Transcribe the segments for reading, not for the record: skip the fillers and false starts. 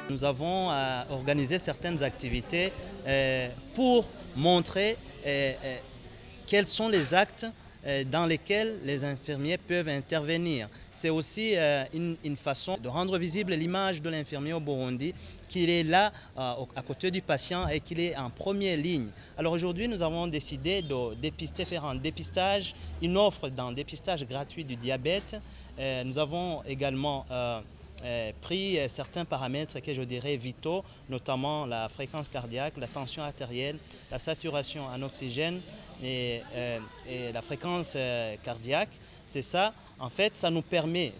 Nous avons organisé certaines activités pour montrer quels sont les actes dans lesquels les infirmiers peuvent intervenir. C'est aussi une façon de rendre visible l'image de l'infirmier au Burundi, qu'il est là à côté du patient et qu'il est en première ligne. Alors aujourd'hui, nous avons décidé de dépister, faire un dépistage, une offre d'un dépistage gratuit du diabète. Nous avons également pris certains paramètres que je dirais vitaux, notamment la fréquence cardiaque, la tension artérielle, la saturation en oxygène et la fréquence cardiaque. C'est ça, en fait, ça nous permet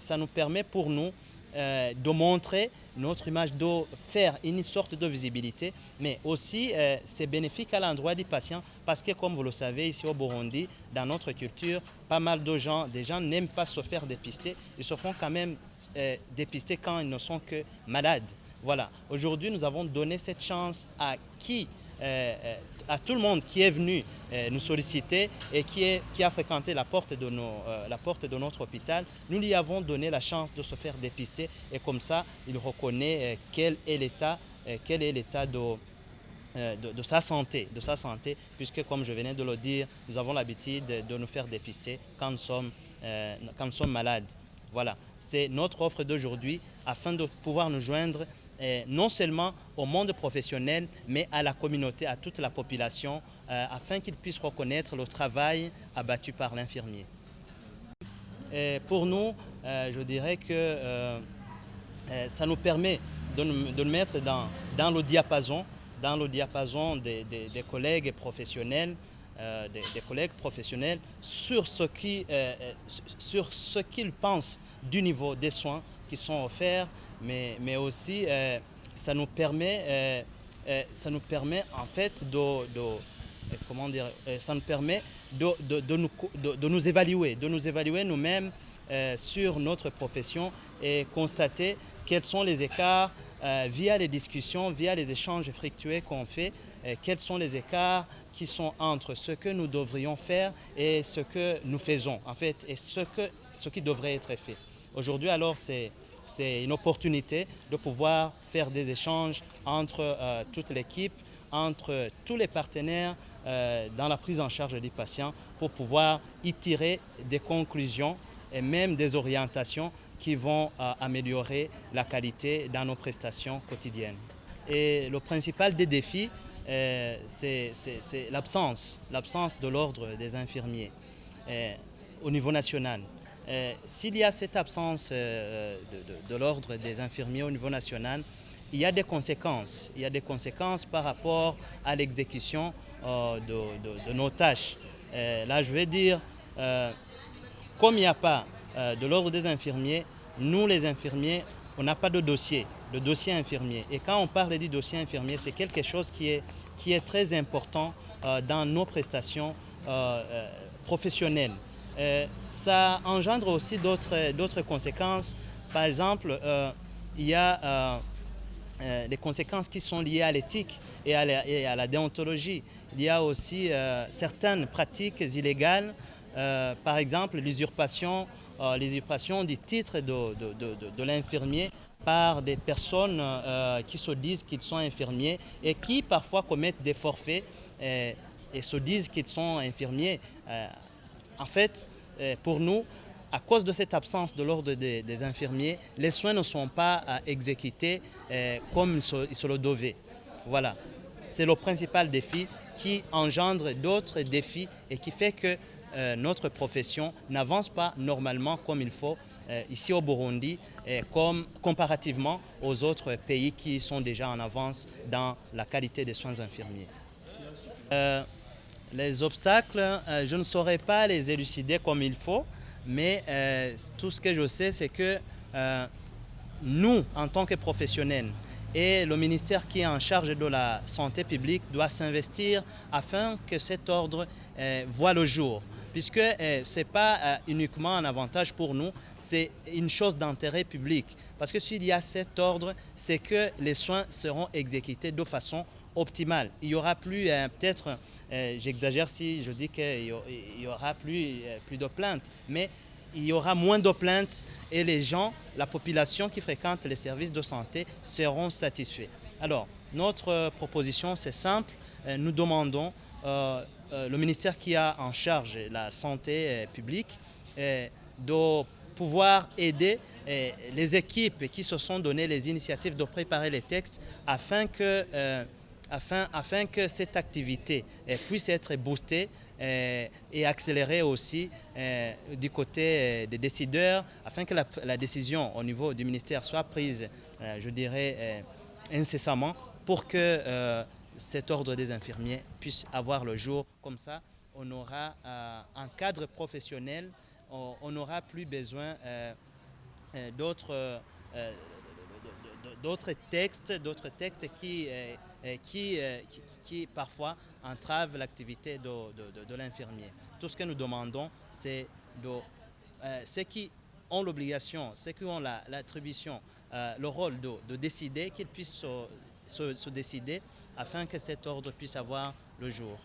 pour nous de montrer notre image, de faire une sorte de visibilité, mais aussi c'est bénéfique à l'endroit du patient parce que comme vous le savez ici au Burundi, dans notre culture, pas mal de gens, des gens n'aiment pas se faire dépister, ils se font quand même dépister quand ils ne sont que malades. Voilà, aujourd'hui nous avons donné cette chance à tout le monde qui est venu nous solliciter et qui a fréquenté la porte de notre hôpital. Nous lui avons donné la chance de se faire dépister et comme ça, il reconnaît quel est l'état de sa santé, puisque comme je venais de le dire, nous avons l'habitude de nous faire dépister quand nous sommes malades. Voilà, c'est notre offre d'aujourd'hui afin de pouvoir nous joindre non seulement au monde professionnel, mais à la communauté, à toute la population, afin qu'ils puissent reconnaître le travail abattu par l'infirmier. Pour nous, je dirais que ça nous permet de nous mettre dans le diapason, des collègues professionnels, sur ce qu'ils pensent du niveau des soins qui sont offerts, mais aussi ça nous permet en fait de nous évaluer nous-mêmes sur notre profession et constater quels sont les écarts via les discussions, via les échanges fructueux qu'on fait, quels sont les écarts qui sont entre ce que nous devrions faire et ce que nous faisons, en fait, et ce qui devrait être fait. Aujourd'hui, alors, c'est une opportunité de pouvoir faire des échanges entre toute l'équipe, entre tous les partenaires dans la prise en charge du patient pour pouvoir y tirer des conclusions et même des orientations qui vont améliorer la qualité dans nos prestations quotidiennes. Et le principal des défis, c'est l'absence de l'ordre des infirmiers au niveau national. S'il y a cette absence de l'ordre des infirmiers au niveau national, il y a des conséquences. Il y a des conséquences par rapport à l'exécution de nos tâches. Là, je vais dire, comme il n'y a pas de l'ordre des infirmiers, nous les infirmiers, on n'a pas de dossier infirmier. Et quand on parle du dossier infirmier, c'est quelque chose qui est très important dans nos prestations professionnelles. Ça engendre aussi d'autres conséquences. Par exemple, il y a des conséquences qui sont liées à l'éthique et à la déontologie. Il y a aussi certaines pratiques illégales, par exemple l'usurpation du titre de l'infirmier par des personnes qui se disent qu'ils sont infirmiers et qui parfois commettent des forfaits et se disent qu'ils sont infirmiers. En fait, pour nous, à cause de cette absence de l'ordre des infirmiers, les soins ne sont pas exécutés comme ils se le devaient. Voilà, c'est le principal défi qui engendre d'autres défis et qui fait que notre profession n'avance pas normalement comme il faut ici au Burundi, comparativement aux autres pays qui sont déjà en avance dans la qualité des soins infirmiers. Les obstacles, je ne saurais pas les élucider comme il faut, mais tout ce que je sais, c'est que nous, en tant que professionnels, et le ministère qui est en charge de la santé publique doit s'investir afin que cet ordre voit le jour. Puisque ce n'est pas uniquement un avantage pour nous, c'est une chose d'intérêt public. Parce que s'il y a cet ordre, c'est que les soins seront exécutés de façon optimale. Il n'y aura plus, j'exagère si je dis qu'il n'y aura plus de plaintes, mais il y aura moins de plaintes et les gens, la population qui fréquente les services de santé seront satisfaits. Alors, notre proposition, c'est simple. Nous demandons le ministère qui a en charge la santé publique de pouvoir aider les équipes qui se sont donné les initiatives de préparer les textes afin que cette activité puisse être boostée et accélérée aussi du côté des décideurs, afin que la décision au niveau du ministère soit prise, je dirais, incessamment, pour que cet ordre des infirmiers puisse avoir le jour. Comme ça, on aura un cadre professionnel, on n'aura plus besoin d'autres textes qui parfois entravent l'activité de l'infirmier. Tout ce que nous demandons, c'est ceux qui ont l'obligation, ceux qui ont l'attribution, le rôle de décider, qu'ils puissent se décider afin que cet ordre puisse avoir le jour.